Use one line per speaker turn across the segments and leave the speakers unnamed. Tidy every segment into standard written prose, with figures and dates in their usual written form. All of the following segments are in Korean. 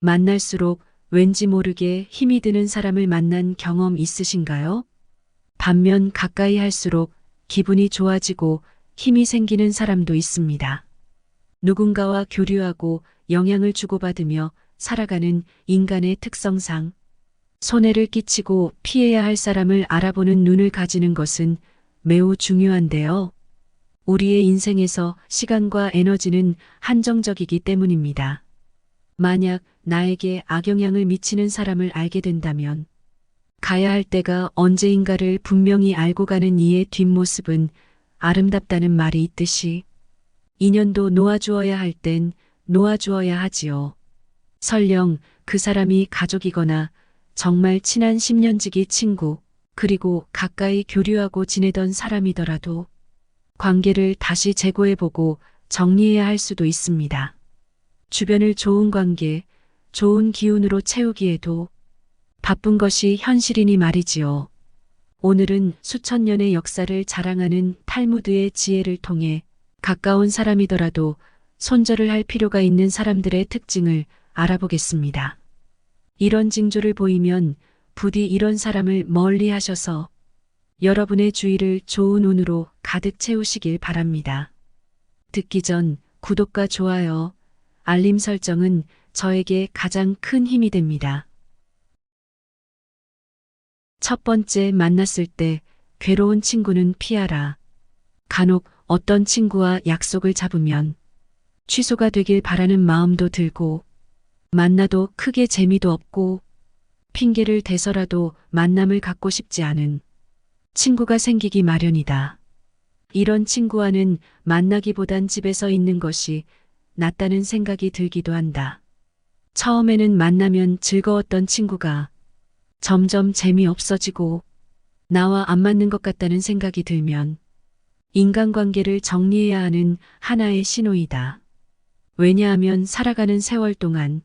만날수록 왠지 모르게 힘이 드는 사람을 만난 경험 있으신가요? 반면 가까이 할수록 기분이 좋아지고 힘이 생기는 사람도 있습니다. 누군가와 교류하고 영향을 주고받으며 살아가는 인간의 특성상 손해를 끼치고 피해야 할 사람을 알아보는 눈을 가지는 것은 매우 중요한데요. 우리의 인생에서 시간과 에너지는 한정적이기 때문입니다. 만약 나에게 악영향을 미치는 사람을 알게 된다면 가야 할 때가 언제인가를 분명히 알고 가는 이의 뒷모습은 아름답다는 말이 있듯이 인연도 놓아주어야 할 땐 놓아주어야 하지요. 설령 그 사람이 가족이거나 정말 친한 10년지기 친구, 그리고 가까이 교류하고 지내던 사람이더라도 관계를 다시 재고해보고 정리해야 할 수도 있습니다. 주변을 좋은 관계, 좋은 기운으로 채우기에도 바쁜 것이 현실이니 말이지요. 오늘은 수천 년의 역사를 자랑하는 탈무드의 지혜를 통해 가까운 사람이더라도 손절을 할 필요가 있는 사람들의 특징을 알아보겠습니다. 이런 징조를 보이면 부디 이런 사람을 멀리 하셔서 여러분의 주위를 좋은 운으로 가득 채우시길 바랍니다. 듣기 전 구독과 좋아요, 알림 설정은 저에게 가장 큰 힘이 됩니다. 첫 번째, 만났을 때 괴로운 친구는 피하라. 간혹 어떤 친구와 약속을 잡으면 취소가 되길 바라는 마음도 들고 만나도 크게 재미도 없고 핑계를 대서라도 만남을 갖고 싶지 않은 친구가 생기기 마련이다. 이런 친구와는 만나기보단 집에서 있는 것이 낫다는 생각이 들기도 한다. 처음에는 만나면 즐거웠던 친구가 점점 재미없어지고 나와 안 맞는 것 같다는 생각이 들면 인간관계를 정리해야 하는 하나의 신호이다. 왜냐하면 살아가는 세월 동안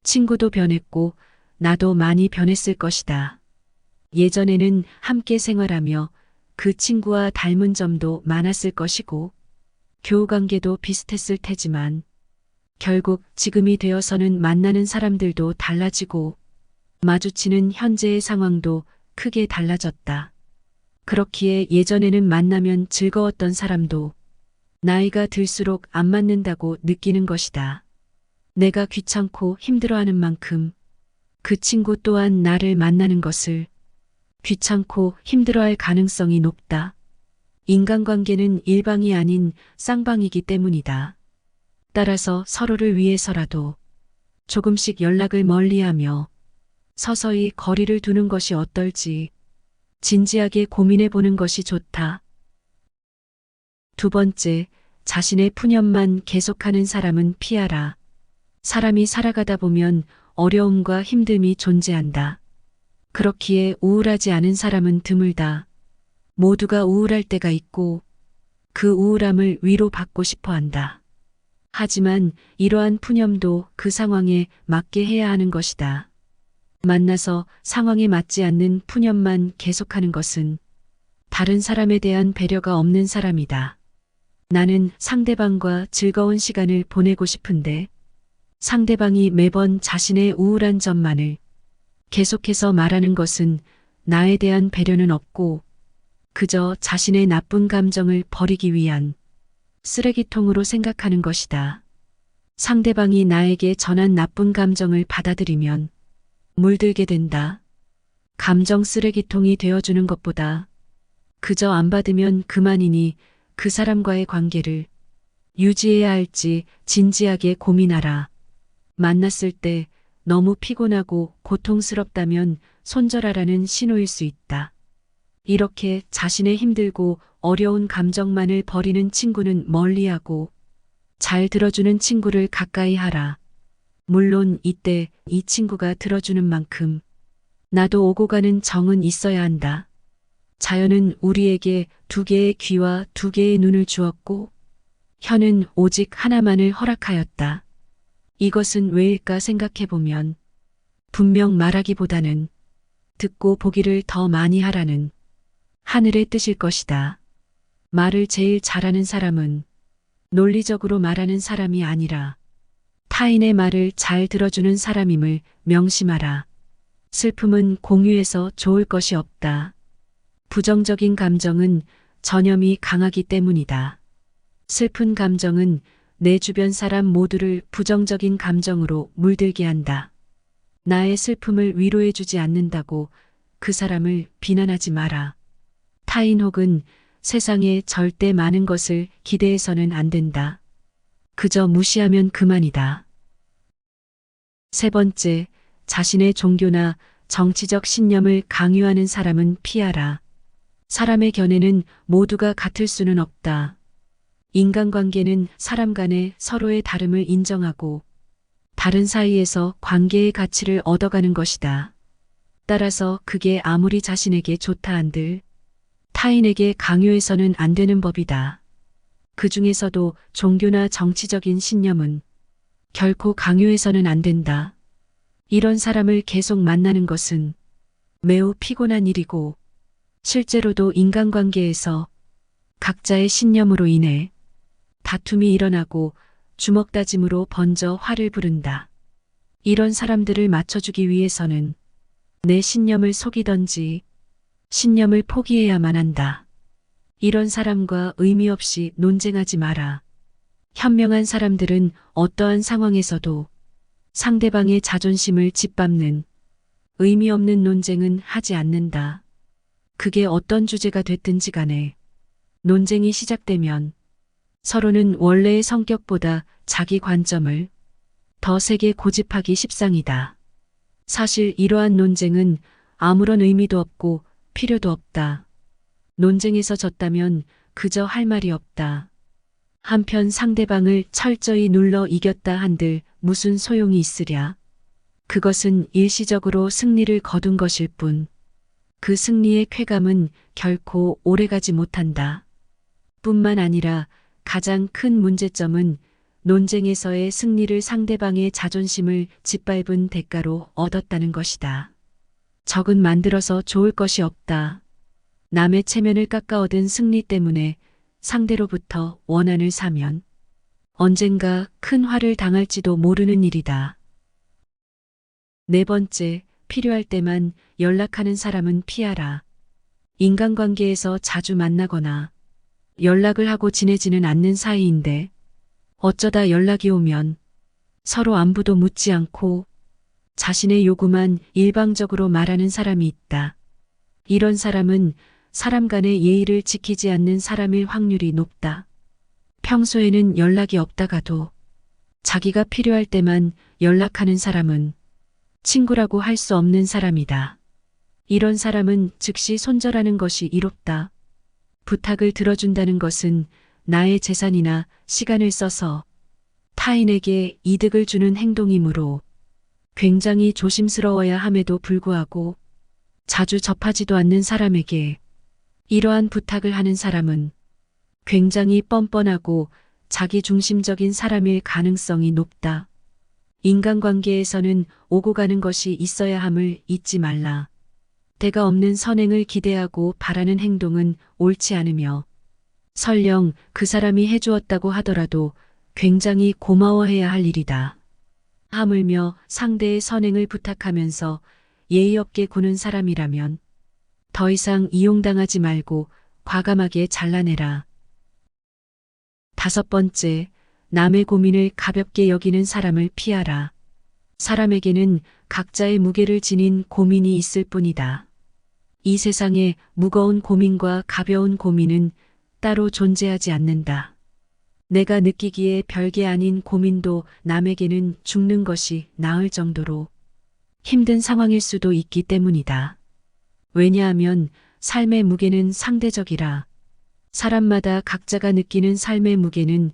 친구도 변했고 나도 많이 변했을 것이다. 예전에는 함께 생활하며 그 친구와 닮은 점도 많았을 것이고 교우관계도 비슷했을 테지만 결국 지금이 되어서는 만나는 사람들도 달라지고 마주치는 현재의 상황도 크게 달라졌다. 그렇기에 예전에는 만나면 즐거웠던 사람도 나이가 들수록 안 맞는다고 느끼는 것이다. 내가 귀찮고 힘들어하는 만큼 그 친구 또한 나를 만나는 것을 귀찮고 힘들어할 가능성이 높다. 인간관계는 일방이 아닌 쌍방이기 때문이다. 따라서 서로를 위해서라도 조금씩 연락을 멀리하며 서서히 거리를 두는 것이 어떨지 진지하게 고민해 보는 것이 좋다. 두 번째, 자신의 푸념만 계속하는 사람은 피하라. 사람이 살아가다 보면 어려움과 힘듦이 존재한다. 그렇기에 우울하지 않은 사람은 드물다. 모두가 우울할 때가 있고 그 우울함을 위로받고 싶어 한다. 하지만 이러한 푸념도 그 상황에 맞게 해야 하는 것이다. 만나서 상황에 맞지 않는 푸념만 계속하는 것은 다른 사람에 대한 배려가 없는 사람이다. 나는 상대방과 즐거운 시간을 보내고 싶은데 상대방이 매번 자신의 우울한 점만을 계속해서 말하는 것은 나에 대한 배려는 없고 그저 자신의 나쁜 감정을 버리기 위한 쓰레기통으로 생각하는 것이다. 상대방이 나에게 전한 나쁜 감정을 받아들이면 물들게 된다. 감정 쓰레기통이 되어주는 것보다 그저 안 받으면 그만이니 그 사람과의 관계를 유지해야 할지 진지하게 고민하라. 만났을 때 너무 피곤하고 고통스럽다면 손절하라는 신호일 수 있다. 이렇게 자신의 힘들고 어려운 감정만을 버리는 친구는 멀리하고 잘 들어주는 친구를 가까이 하라. 물론 이때 이 친구가 들어주는 만큼 나도 오고 가는 정은 있어야 한다. 자연은 우리에게 두 개의 귀와 두 개의 눈을 주었고 혀는 오직 하나만을 허락하였다. 이것은 왜일까 생각해보면 분명 말하기보다는 듣고 보기를 더 많이 하라는 하늘의 뜻일 것이다. 말을 제일 잘하는 사람은 논리적으로 말하는 사람이 아니라 타인의 말을 잘 들어주는 사람임을 명심하라. 슬픔은 공유해서 좋을 것이 없다. 부정적인 감정은 전염이 강하기 때문이다. 슬픈 감정은 내 주변 사람 모두를 부정적인 감정으로 물들게 한다. 나의 슬픔을 위로해주지 않는다고 그 사람을 비난하지 마라. 타인 혹은 세상에 절대 많은 것을 기대해서는 안 된다. 그저 무시하면 그만이다. 세 번째, 자신의 종교나 정치적 신념을 강요하는 사람은 피하라. 사람의 견해는 모두가 같을 수는 없다. 인간관계는 사람 간의 서로의 다름을 인정하고 다른 사이에서 관계의 가치를 얻어가는 것이다. 따라서 그게 아무리 자신에게 좋다 한들 타인에게 강요해서는 안 되는 법이다. 그 중에서도 종교나 정치적인 신념은 결코 강요해서는 안 된다. 이런 사람을 계속 만나는 것은 매우 피곤한 일이고 실제로도 인간관계에서 각자의 신념으로 인해 다툼이 일어나고 주먹다짐으로 번져 화를 부른다. 이런 사람들을 맞춰주기 위해서는 내 신념을 속이던지 신념을 포기해야만 한다. 이런 사람과 의미 없이 논쟁하지 마라. 현명한 사람들은 어떠한 상황에서도 상대방의 자존심을 짓밟는 의미 없는 논쟁은 하지 않는다. 그게 어떤 주제가 됐든지 간에 논쟁이 시작되면 서로는 원래의 성격보다 자기 관점을 더 세게 고집하기 십상이다. 사실 이러한 논쟁은 아무런 의미도 없고 필요도 없다. 논쟁에서 졌다면 그저 할 말이 없다. 한편 상대방을 철저히 눌러 이겼다 한들 무슨 소용이 있으랴. 그것은 일시적으로 승리를 거둔 것일 뿐 그 승리의 쾌감은 결코 오래가지 못한다. 뿐만 아니라 가장 큰 문제점은 논쟁에서의 승리를 상대방의 자존심을 짓밟은 대가로 얻었다는 것이다. 적은 만들어서 좋을 것이 없다. 남의 체면을 깎아 얻은 승리 때문에 상대로부터 원한을 사면 언젠가 큰 화를 당할지도 모르는 일이다. 네 번째, 필요할 때만 연락하는 사람은 피하라. 인간관계에서 자주 만나거나 연락을 하고 지내지는 않는 사이인데 어쩌다 연락이 오면 서로 안부도 묻지 않고 자신의 요구만 일방적으로 말하는 사람이 있다. 이런 사람은 사람 간의 예의를 지키지 않는 사람일 확률이 높다. 평소에는 연락이 없다가도 자기가 필요할 때만 연락하는 사람은 친구라고 할 수 없는 사람이다. 이런 사람은 즉시 손절하는 것이 이롭다. 부탁을 들어준다는 것은 나의 재산이나 시간을 써서 타인에게 이득을 주는 행동이므로 굉장히 조심스러워야 함에도 불구하고 자주 접하지도 않는 사람에게 이러한 부탁을 하는 사람은 굉장히 뻔뻔하고 자기중심적인 사람일 가능성이 높다. 인간관계에서는 오고 가는 것이 있어야 함을 잊지 말라. 때가 없는 선행을 기대하고 바라는 행동은 옳지 않으며 설령 그 사람이 해주었다고 하더라도 굉장히 고마워해야 할 일이다. 하물며 상대의 선행을 부탁하면서 예의 없게 구는 사람이라면 더 이상 이용당하지 말고 과감하게 잘라내라. 다섯 번째, 남의 고민을 가볍게 여기는 사람을 피하라. 사람에게는 각자의 무게를 지닌 고민이 있을 뿐이다. 이 세상에 무거운 고민과 가벼운 고민은 따로 존재하지 않는다. 내가 느끼기에 별게 아닌 고민도 남에게는 죽는 것이 나을 정도로 힘든 상황일 수도 있기 때문이다. 왜냐하면 삶의 무게는 상대적이라 사람마다 각자가 느끼는 삶의 무게는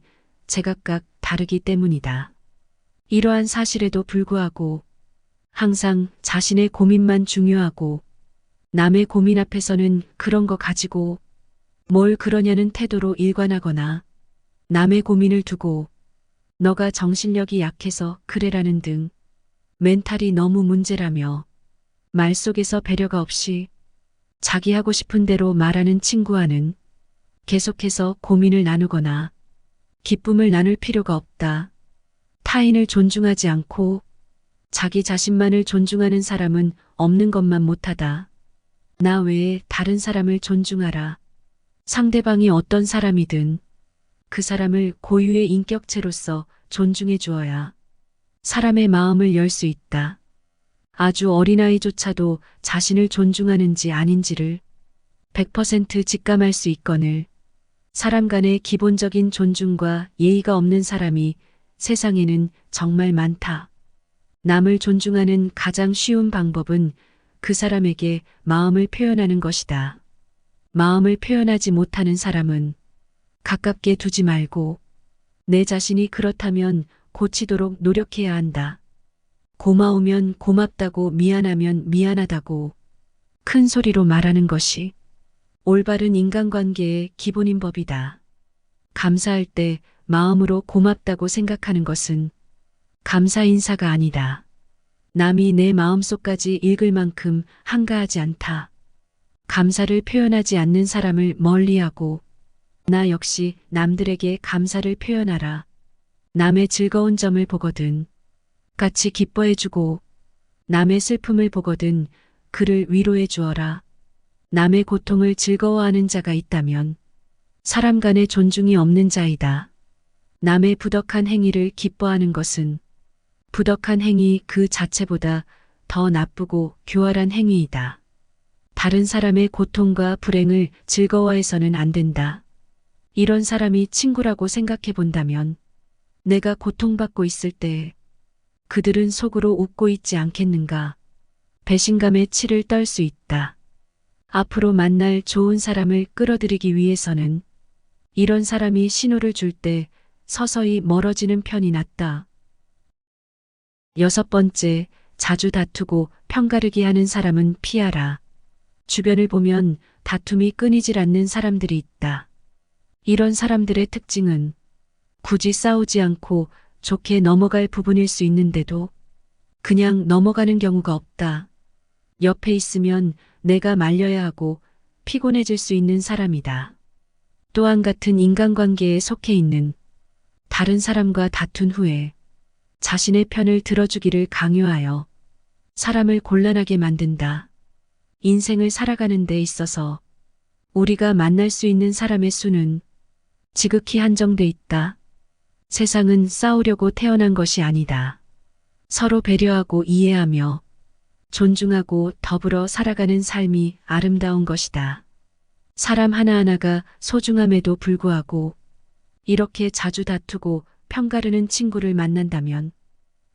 제각각 다르기 때문이다. 이러한 사실에도 불구하고 항상 자신의 고민만 중요하고 남의 고민 앞에서는 그런 거 가지고 뭘 그러냐는 태도로 일관하거나 남의 고민을 두고 너가 정신력이 약해서 그래라는 등 멘탈이 너무 문제라며 말 속에서 배려가 없이 자기 하고 싶은 대로 말하는 친구와는 계속해서 고민을 나누거나 기쁨을 나눌 필요가 없다. 타인을 존중하지 않고 자기 자신만을 존중하는 사람은 없는 것만 못하다. 나 외에 다른 사람을 존중하라. 상대방이 어떤 사람이든 그 사람을 고유의 인격체로서 존중해 주어야 사람의 마음을 열 수 있다. 아주 어린아이조차도 자신을 존중하는지 아닌지를 100% 직감할 수 있거늘 사람 간의 기본적인 존중과 예의가 없는 사람이 세상에는 정말 많다. 남을 존중하는 가장 쉬운 방법은 그 사람에게 마음을 표현하는 것이다. 마음을 표현하지 못하는 사람은 가깝게 두지 말고 내 자신이 그렇다면 고치도록 노력해야 한다. 고마우면 고맙다고 미안하면 미안하다고 큰 소리로 말하는 것이 올바른 인간관계의 기본인 법이다. 감사할 때 마음으로 고맙다고 생각하는 것은 감사 인사가 아니다. 남이 내 마음속까지 읽을 만큼 한가하지 않다. 감사를 표현하지 않는 사람을 멀리하고 나 역시 남들에게 감사를 표현하라. 남의 즐거운 점을 보거든 같이 기뻐해주고 남의 슬픔을 보거든 그를 위로해 주어라. 남의 고통을 즐거워하는 자가 있다면 사람 간의 존중이 없는 자이다. 남의 부덕한 행위를 기뻐하는 것은 부덕한 행위 그 자체보다 더 나쁘고 교활한 행위이다. 다른 사람의 고통과 불행을 즐거워해서는 안 된다. 이런 사람이 친구라고 생각해 본다면 내가 고통받고 있을 때 그들은 속으로 웃고 있지 않겠는가? 배신감에 치를 떨 수 있다. 앞으로 만날 좋은 사람을 끌어들이기 위해서는 이런 사람이 신호를 줄 때 서서히 멀어지는 편이 낫다. 6번째, 자주 다투고 편가르기 하는 사람은 피하라. 주변을 보면 다툼이 끊이질 않는 사람들이 있다. 이런 사람들의 특징은 굳이 싸우지 않고 좋게 넘어갈 부분일 수 있는데도 그냥 넘어가는 경우가 없다. 옆에 있으면 내가 말려야 하고 피곤해질 수 있는 사람이다. 또한 같은 인간관계에 속해 있는 다른 사람과 다툰 후에 자신의 편을 들어주기를 강요하여 사람을 곤란하게 만든다. 인생을 살아가는 데 있어서 우리가 만날 수 있는 사람의 수는 지극히 한정돼 있다. 세상은 싸우려고 태어난 것이 아니다. 서로 배려하고 이해하며 존중하고 더불어 살아가는 삶이 아름다운 것이다. 사람 하나하나가 소중함에도 불구하고 이렇게 자주 다투고 편가르는 친구를 만난다면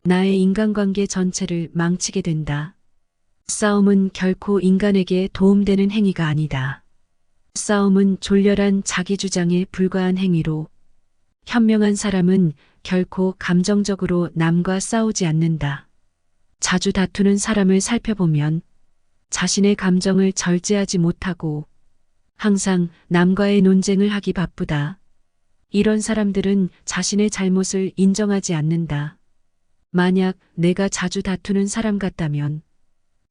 나의 인간관계 전체를 망치게 된다. 싸움은 결코 인간에게 도움되는 행위가 아니다. 싸움은 졸렬한 자기주장에 불과한 행위로 현명한 사람은 결코 감정적으로 남과 싸우지 않는다. 자주 다투는 사람을 살펴보면 자신의 감정을 절제하지 못하고 항상 남과의 논쟁을 하기 바쁘다. 이런 사람들은 자신의 잘못을 인정하지 않는다. 만약 내가 자주 다투는 사람 같다면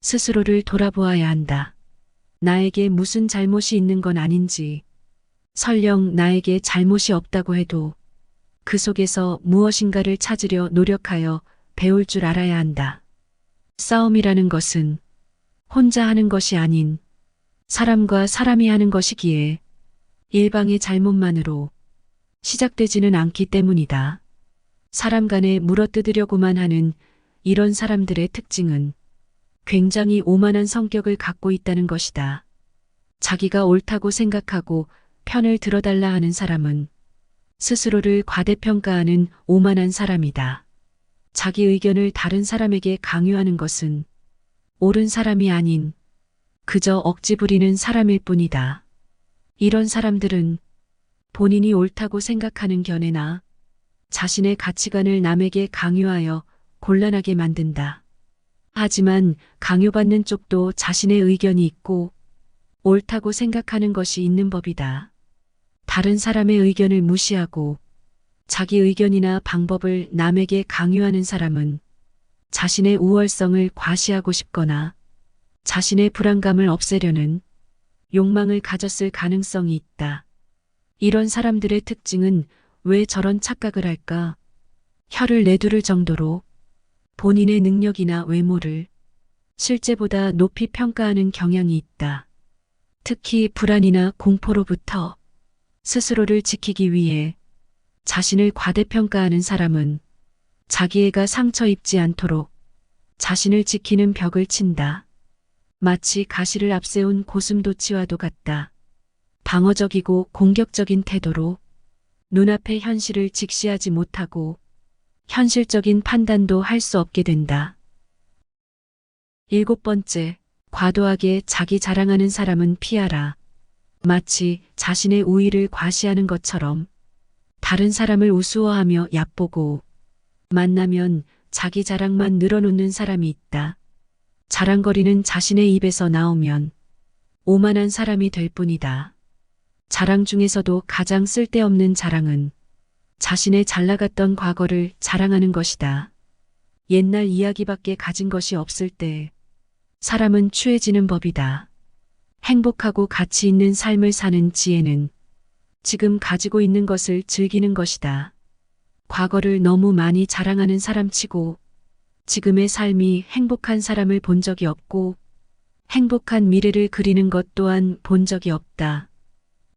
스스로를 돌아보아야 한다. 나에게 무슨 잘못이 있는 건 아닌지, 설령 나에게 잘못이 없다고 해도 그 속에서 무엇인가를 찾으려 노력하여 배울 줄 알아야 한다. 싸움이라는 것은 혼자 하는 것이 아닌 사람과 사람이 하는 것이기에 일방의 잘못만으로 시작되지는 않기 때문이다. 사람 간에 물어뜯으려고만 하는 이런 사람들의 특징은 굉장히 오만한 성격을 갖고 있다는 것이다. 자기가 옳다고 생각하고 편을 들어달라 하는 사람은 스스로를 과대평가하는 오만한 사람이다. 자기 의견을 다른 사람에게 강요하는 것은 옳은 사람이 아닌 그저 억지 부리는 사람일 뿐이다. 이런 사람들은 본인이 옳다고 생각하는 견해나 자신의 가치관을 남에게 강요하여 곤란하게 만든다. 하지만 강요받는 쪽도 자신의 의견이 있고 옳다고 생각하는 것이 있는 법이다. 다른 사람의 의견을 무시하고 자기 의견이나 방법을 남에게 강요하는 사람은 자신의 우월성을 과시하고 싶거나 자신의 불안감을 없애려는 욕망을 가졌을 가능성이 있다. 이런 사람들의 특징은 왜 저런 착각을 할까? 혀를 내두를 정도로 본인의 능력이나 외모를 실제보다 높이 평가하는 경향이 있다. 특히 불안이나 공포로부터 스스로를 지키기 위해 자신을 과대평가하는 사람은 자기애가 상처 입지 않도록 자신을 지키는 벽을 친다. 마치 가시를 앞세운 고슴도치와도 같다. 방어적이고 공격적인 태도로 눈앞의 현실을 직시하지 못하고 현실적인 판단도 할 수 없게 된다. 7번째, 과도하게 자기 자랑하는 사람은 피하라. 마치 자신의 우위를 과시하는 것처럼 다른 사람을 우스워하며 얕보고 만나면 자기 자랑만 늘어놓는 사람이 있다. 자랑거리는 자신의 입에서 나오면 오만한 사람이 될 뿐이다. 자랑 중에서도 가장 쓸데없는 자랑은 자신의 잘나갔던 과거를 자랑하는 것이다. 옛날 이야기밖에 가진 것이 없을 때 사람은 추해지는 법이다. 행복하고 가치 있는 삶을 사는 지혜는 지금 가지고 있는 것을 즐기는 것이다. 과거를 너무 많이 자랑하는 사람치고 지금의 삶이 행복한 사람을 본 적이 없고 행복한 미래를 그리는 것 또한 본 적이 없다.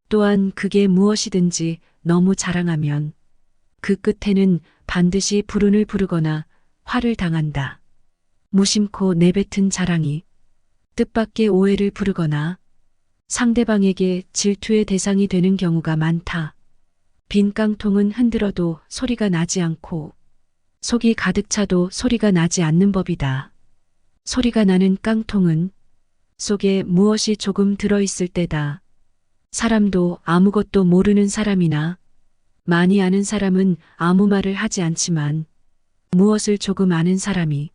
또한 그게 무엇이든지 너무 자랑하면 그 끝에는 반드시 불운을 부르거나 화를 당한다. 무심코 내뱉은 자랑이 뜻밖의 오해를 부르거나 상대방에게 질투의 대상이 되는 경우가 많다. 빈 깡통은 흔들어도 소리가 나지 않고 속이 가득 차도 소리가 나지 않는 법이다. 소리가 나는 깡통은 속에 무엇이 조금 들어있을 때다. 사람도 아무것도 모르는 사람이나 많이 아는 사람은 아무 말을 하지 않지만 무엇을 조금 아는 사람이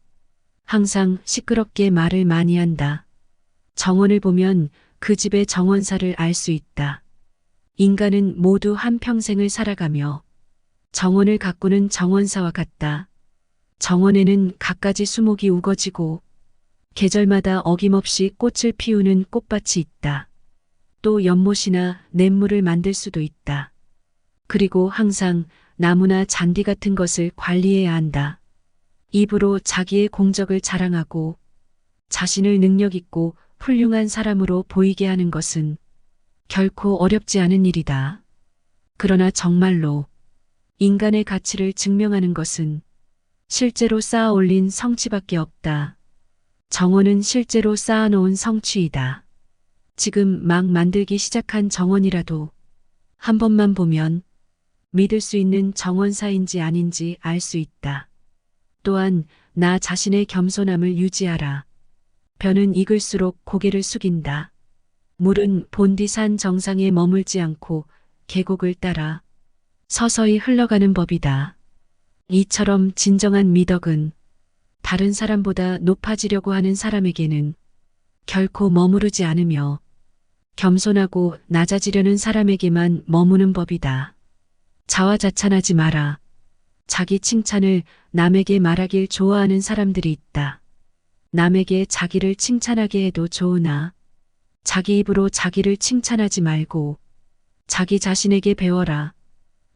항상 시끄럽게 말을 많이 한다. 정원을 보면 그 집의 정원사를 알 수 있다. 인간은 모두 한평생을 살아가며 정원을 가꾸는 정원사와 같다. 정원에는 갖가지 수목이 우거지고 계절마다 어김없이 꽃을 피우는 꽃밭이 있다. 또 연못이나 냇물을 만들 수도 있다. 그리고 항상 나무나 잔디 같은 것을 관리해야 한다. 입으로 자기의 공적을 자랑하고 자신을 능력 있고 훌륭한 사람으로 보이게 하는 것은 결코 어렵지 않은 일이다. 그러나 정말로 인간의 가치를 증명하는 것은 실제로 쌓아 올린 성취밖에 없다. 정원은 실제로 쌓아놓은 성취이다. 지금 막 만들기 시작한 정원이라도 한 번만 보면 믿을 수 있는 정원사인지 아닌지 알 수 있다. 또한 나 자신의 겸손함을 유지하라. 벼는 익을수록 고개를 숙인다. 물은 본디산 정상에 머물지 않고 계곡을 따라 서서히 흘러가는 법이다. 이처럼 진정한 미덕은 다른 사람보다 높아지려고 하는 사람에게는 결코 머무르지 않으며 겸손하고 낮아지려는 사람에게만 머무는 법이다. 자화자찬하지 마라. 자기 칭찬을 남에게 말하길 좋아하는 사람들이 있다. 남에게 자기를 칭찬하게 해도 좋으나 자기 입으로 자기를 칭찬하지 말고 자기 자신에게 배워라.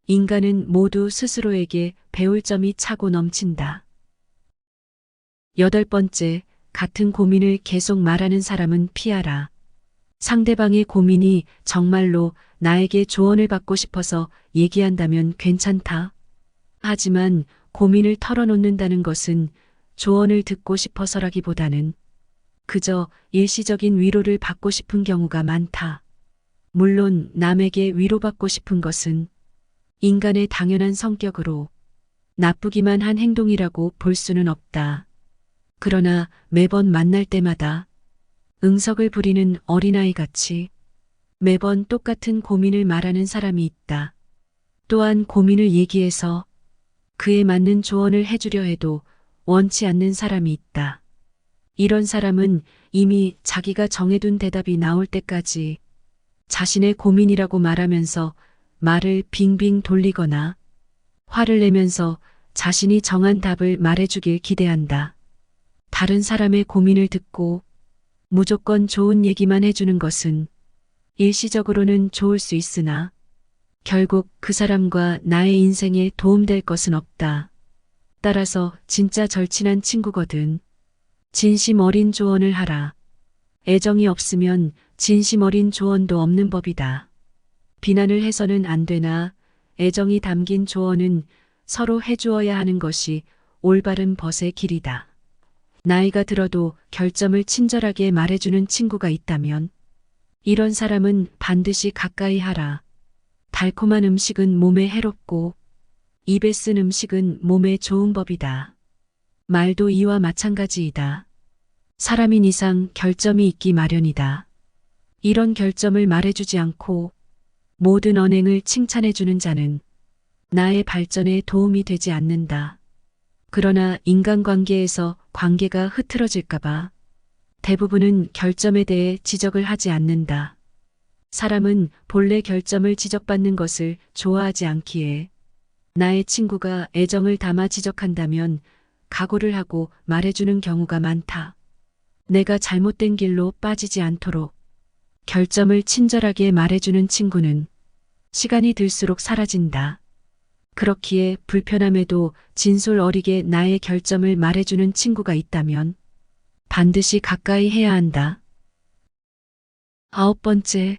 인간은 모두 스스로에게 배울 점이 차고 넘친다. 8번째, 같은 고민을 계속 말하는 사람은 피하라. 상대방의 고민이 정말로 나에게 조언을 받고 싶어서 얘기한다면 괜찮다. 하지만 고민을 털어놓는다는 것은 조언을 듣고 싶어서라기보다는 그저 일시적인 위로를 받고 싶은 경우가 많다. 물론 남에게 위로받고 싶은 것은 인간의 당연한 성격으로 나쁘기만 한 행동이라고 볼 수는 없다. 그러나 매번 만날 때마다 응석을 부리는 어린아이 같이 매번 똑같은 고민을 말하는 사람이 있다. 또한 고민을 얘기해서 그에 맞는 조언을 해주려 해도 원치 않는 사람이 있다. 이런 사람은 이미 자기가 정해둔 대답이 나올 때까지 자신의 고민이라고 말하면서 말을 빙빙 돌리거나 화를 내면서 자신이 정한 답을 말해주길 기대한다. 다른 사람의 고민을 듣고 무조건 좋은 얘기만 해주는 것은 일시적으로는 좋을 수 있으나 결국 그 사람과 나의 인생에 도움될 것은 없다. 따라서 진짜 절친한 친구거든. 진심 어린 조언을 하라. 애정이 없으면 진심 어린 조언도 없는 법이다. 비난을 해서는 안 되나 애정이 담긴 조언은 서로 해주어야 하는 것이 올바른 벗의 길이다. 나이가 들어도 결점을 친절하게 말해주는 친구가 있다면 이런 사람은 반드시 가까이 하라. 달콤한 음식은 몸에 해롭고 입에 쓴 음식은 몸에 좋은 법이다. 말도 이와 마찬가지이다. 사람인 이상 결점이 있기 마련이다. 이런 결점을 말해주지 않고 모든 언행을 칭찬해주는 자는 나의 발전에 도움이 되지 않는다. 그러나 인간관계에서 관계가 흐트러질까봐 대부분은 결점에 대해 지적을 하지 않는다. 사람은 본래 결점을 지적받는 것을 좋아하지 않기에 나의 친구가 애정을 담아 지적한다면 각오를 하고 말해주는 경우가 많다. 내가 잘못된 길로 빠지지 않도록 결점을 친절하게 말해주는 친구는 시간이 들수록 사라진다. 그렇기에 불편함에도 진솔 어리게 나의 결점을 말해주는 친구가 있다면 반드시 가까이 해야 한다. 9번째,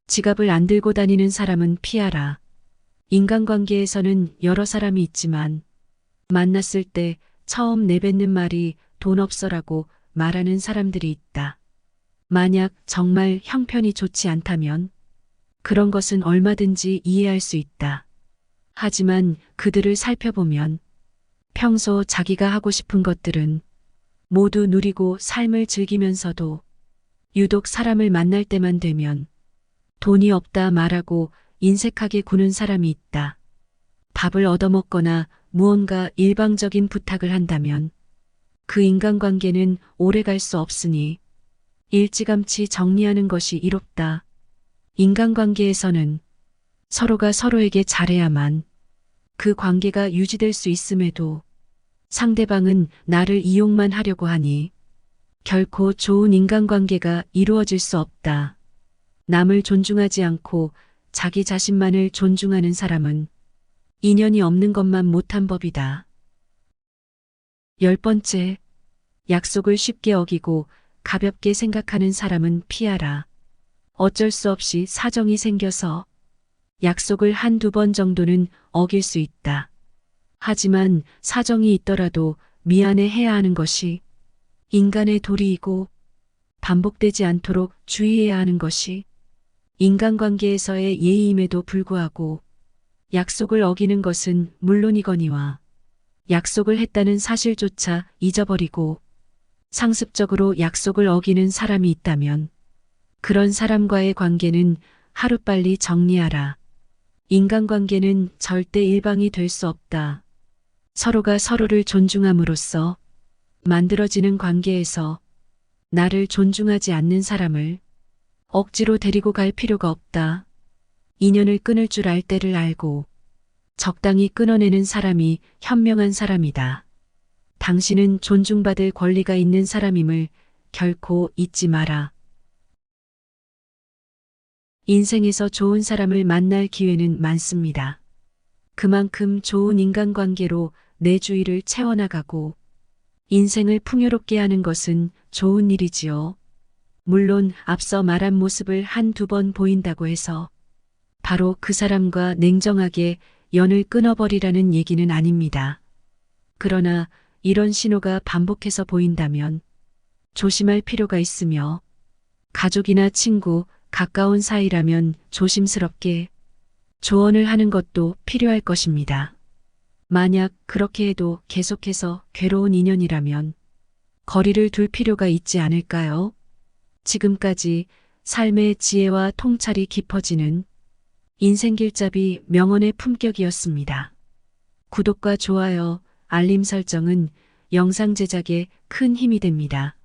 지갑을 안 들고 다니는 사람은 피하라. 인간관계에서는 여러 사람이 있지만 만났을 때 처음 내뱉는 말이 돈 없어라고 말하는 사람들이 있다. 만약 정말 형편이 좋지 않다면 그런 것은 얼마든지 이해할 수 있다. 하지만 그들을 살펴보면 평소 자기가 하고 싶은 것들은 모두 누리고 삶을 즐기면서도 유독 사람을 만날 때만 되면 돈이 없다 말하고 인색하게 구는 사람이 있다. 밥을 얻어먹거나 무언가 일방적인 부탁을 한다면 그 인간관계는 오래 갈 수 없으니 일찌감치 정리하는 것이 이롭다. 인간관계에서는 서로가 서로에게 잘해야만 그 관계가 유지될 수 있음에도 상대방은 나를 이용만 하려고 하니 결코 좋은 인간관계가 이루어질 수 없다. 남을 존중하지 않고 자기 자신만을 존중하는 사람은 인연이 없는 것만 못한 법이다. 10번째, 약속을 쉽게 어기고 가볍게 생각하는 사람은 피하라. 어쩔 수 없이 사정이 생겨서 약속을 한두 번 정도는 어길 수 있다. 하지만 사정이 있더라도 미안해 해야 하는 것이 인간의 도리이고 반복되지 않도록 주의해야 하는 것이 인간관계에서의 예의임에도 불구하고 약속을 어기는 것은 물론이거니와 약속을 했다는 사실조차 잊어버리고 상습적으로 약속을 어기는 사람이 있다면 그런 사람과의 관계는 하루빨리 정리하라. 인간관계는 절대 일방이 될 수 없다. 서로가 서로를 존중함으로써 만들어지는 관계에서 나를 존중하지 않는 사람을 억지로 데리고 갈 필요가 없다. 인연을 끊을 줄 알 때를 알고 적당히 끊어내는 사람이 현명한 사람이다. 당신은 존중받을 권리가 있는 사람임을 결코 잊지 마라. 인생에서 좋은 사람을 만날 기회는 많습니다. 그만큼 좋은 인간관계로 내 주위를 채워나가고 인생을 풍요롭게 하는 것은 좋은 일이지요. 물론 앞서 말한 모습을 한두 번 보인다고 해서 바로 그 사람과 냉정하게 연을 끊어버리라는 얘기는 아닙니다. 그러나 이런 신호가 반복해서 보인다면 조심할 필요가 있으며 가족이나 친구, 가까운 사이라면 조심스럽게 조언을 하는 것도 필요할 것입니다. 만약 그렇게 해도 계속해서 괴로운 인연이라면 거리를 둘 필요가 있지 않을까요? 지금까지 삶의 지혜와 통찰이 깊어지는 인생길잡이 명언의 품격이었습니다. 구독과 좋아요, 알림 설정은 영상 제작에 큰 힘이 됩니다.